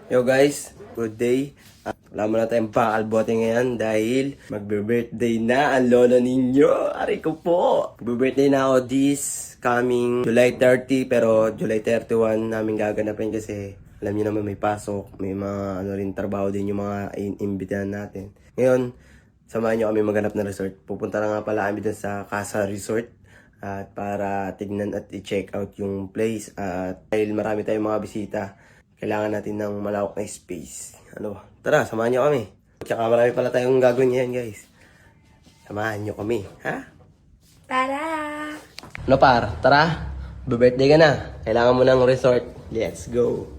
Yo guys, good day. Wala mo na tayong pakalbote ngayon dahil magbe-birthday na ang lolo ninyo. Ari ko po. Magbe-birthday na ako this coming July 30 pero July 31 namin gaganapin kasi alam niyo naman may pasok, may mga rin trabaho din yung mga imbitahan natin. Ngayon, samahan niyo kami maghanap ng resort. Pupunta na nga pala kami dun sa Casa Resort at para tignan at i-check out yung place at dahil marami tayong mga bisita. Kailangan natin ng malawak na space. Tara, samahan nyo kami. Tsaka marami pala tayong gagawin ngayon, guys. Samahan nyo kami, ha? Tara! Tara. Birthday ka na. Kailangan mo ng resort. Let's go.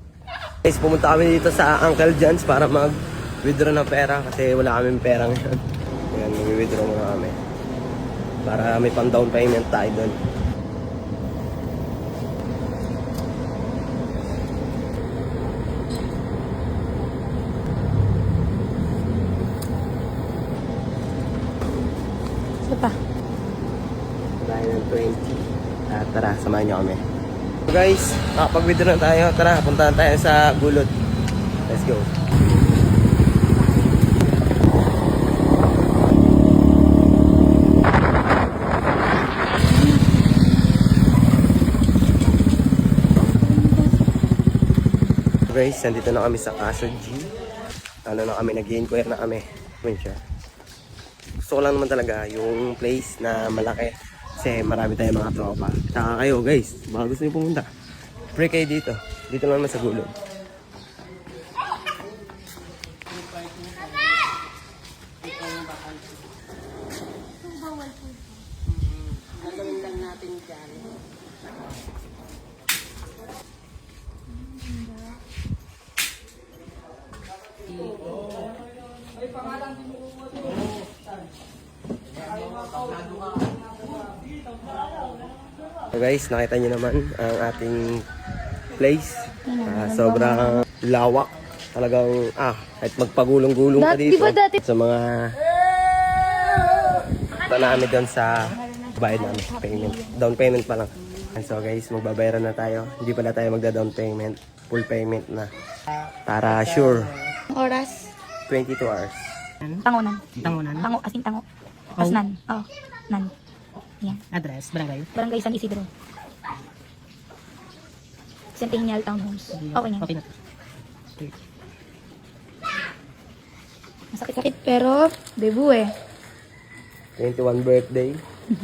Guys, pumunta kami dito sa Uncle John's para mag-withdraw ng pera kasi wala kaming pera ngayon. Ayan, mag-withdraw muna kami. Para may pang down payment tayo doon. Pa. Dahil ng 20. Tara, samahan niyo kami. So guys, nakapag-withdraw na tayo. Tara, puntahan tayo sa gulod. Let's go. Guys, nandito na kami sa Casa G. Na kami, nag-inquire na kami. Kung siya. Gusto ko lang naman talaga yung place na malaki kasi marami tayong mga tropa. Saka kayo guys, baka gusto nyo pumunta. Pre kayo dito. Dito lang naman sa gulod. Gagawin lang natin dyan. Ay, pangalan din mo. So guys, nakita nyo naman ang ating place. Sobrang lawak. Talagang, kahit magpagulong-gulong ka dito. Sa mga namin doon sa bayad namin, payment. Down payment pa lang. So guys, magbabayaran na tayo. Hindi pala tayo magda-down payment. Full payment na. Para sure. Oras? 22 hours. Tangunan. Tangunan. Tango, as in tango. As nan. Oh, nan. Yan. Address, barangay. Barangay San Isidro. Centennial Townhomes. Okay na. Okay na. Masakit-sakit pero debu 21 birthday.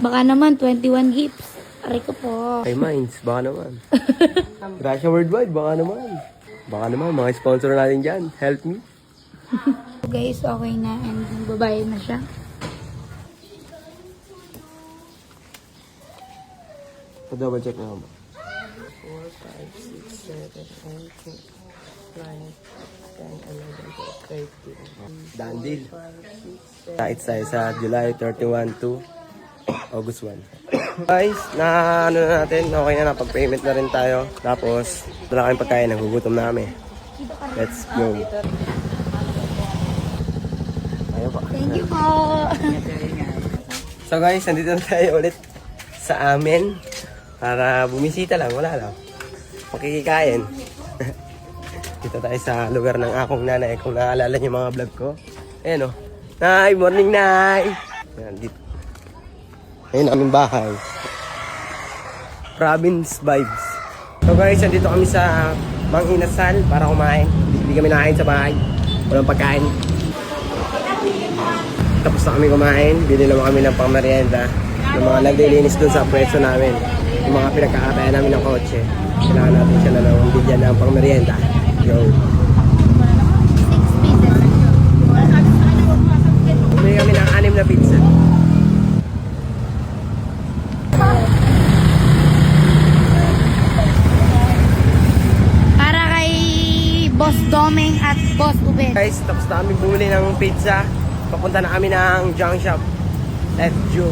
Baka naman 21 gifts. Aray ko po. Hey Minds, baka naman. Gracia Worldwide, baka naman. Baka naman, mga sponsor natin dyan. Help me. Guys, okay na and babayad na siya. Double check na ba? 4, 5, 6, 7, 8, 9, 10, 11, 12, 13. Dandil. It's sa July 31 to August 1. Guys, na natin, okay na, pag-payment na rin tayo. Tapos, wala kaming pagkain, nagugutom na kami. Let's go. Ayaw pa. Thank you po. So guys, nandito na tayo ulit sa amin. Para bumisita lang, wala lang. Makikikain. Dito tayo sa lugar ng akong nanay. Kung naalala niyo mga vlog ko. Ayan o. Nay, morning Nay! Ayan, dito. Ayun, aming bahay. Province vibes. So guys, nandito kami sa Mang Inasal para kumain. Hindi kami nakain sa bahay. Walang pagkain. Tapos na kami kumain. Bili naman kami ng pangmerienda. Ng mga naglilinis dun sa pwesto namin. Yung mga pinagkakatayan namin ng kotse. Kailangan natin siya na ng bilyan ng pangmerienda. Yo. 6 pieces. Bumili kami ng 6 na pizza. Para kay Boss Domeng at Boss Ubed. Guys, tapos na kami bumili ng pizza. Papunta na kami ng junk shop. Let's go.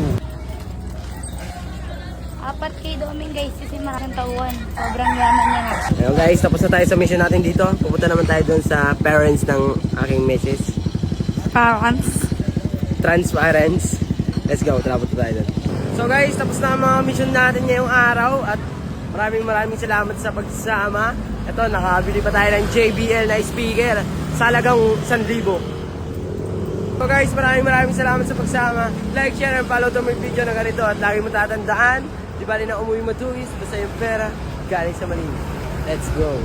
4 kay Domeng guys kasi maraming tauhan. Sobrang yaman niya nga. Ayun guys, tapos na tayo sa mission natin dito. Pupunta naman tayo dun sa parents ng aking missus. Parents. Transparents. Let's go, tara punta tayo dun. So guys, tapos na ang mga mission natin ngayong araw. At maraming salamat sa pagsama. Ito, nakabili pa tayo ng JBL na speaker sa halagang 1,000. So guys, maraming salamat sa pagsama. Like, share, and follow to my video na ganito. At lagi mo tatandaan, di bali na umuwi matuwis, basta yung pera galing sa malinis. Let's go!